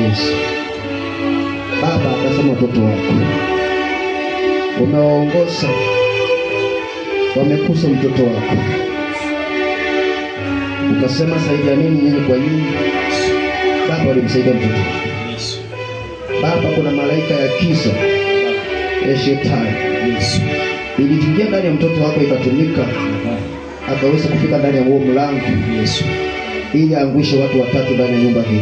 Yes. Baba akasema watoto wako umewaongoza, wamekusa mtoto wako, ukasema saidia nini nyinyi kwa nini? Baba alimsaidia mtoto. Baba, kuna malaika ya kisa ya shetani iliingia ndani ya mtoto wako, ikatumika akaweza kufika ndani ya huo mlango ili angushe watu watatu ndani ya nyumba hii.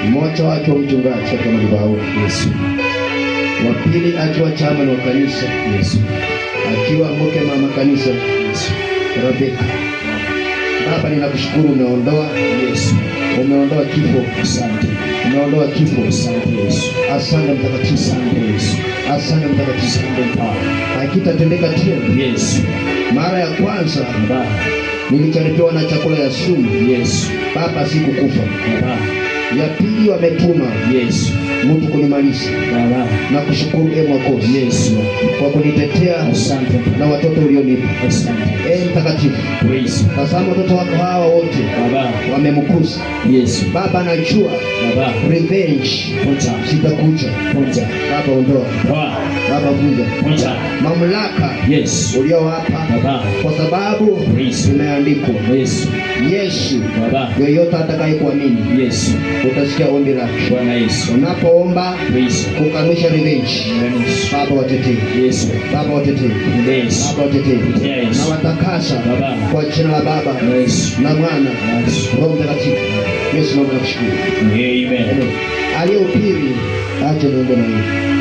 Mmoja wake wa mchungaji katika madhabahu, wa pili akiwa chama wa kanisa, akiwa mke mama kanisa, Rebeka. Baba, ninakushukuru, umeondoa umeondoa kifo. Asante. Umeondoa kifo. Asante Yesu. Asante mtakatifu. Asante Yesu. Asante mtakatifu. Asante Baba. Hakitatendeka tena. Yesu. Mara ya kwanza Baba nilijaribiwa na chakula ya sumu. Yesu. Baba, sikukufa. Baba. Ya pili wametuma Yesu mtu kunimaliza. Baba, nakushukuru Mwokozi Yesu kwa kunitetea. Asante. Na watoto ulionipa. Asante. Mtakatifu. Praise. Tazama watoto wako hawa wote Baba wamemkuza. Yesu. Baba, najua Baba revenge sitakuja. Baba, ondoa. Baba, vunja mamlaka uliowapa Baba, kwa sababu imeandikwa Yesu. Baba, yoyote atakayekuamini Yesu utasikia ombi lake. Bwana Yesu, unapoomba kukanusha revenge, Baba watetee. Yesu. Baba watetee. Baba watetee. Na watakasa kwa jina la Baba na Mwana Roho Mtakatifu. Yesu, naomba kushukuru. Amen. Aliyehubiri acha niombe na yeye.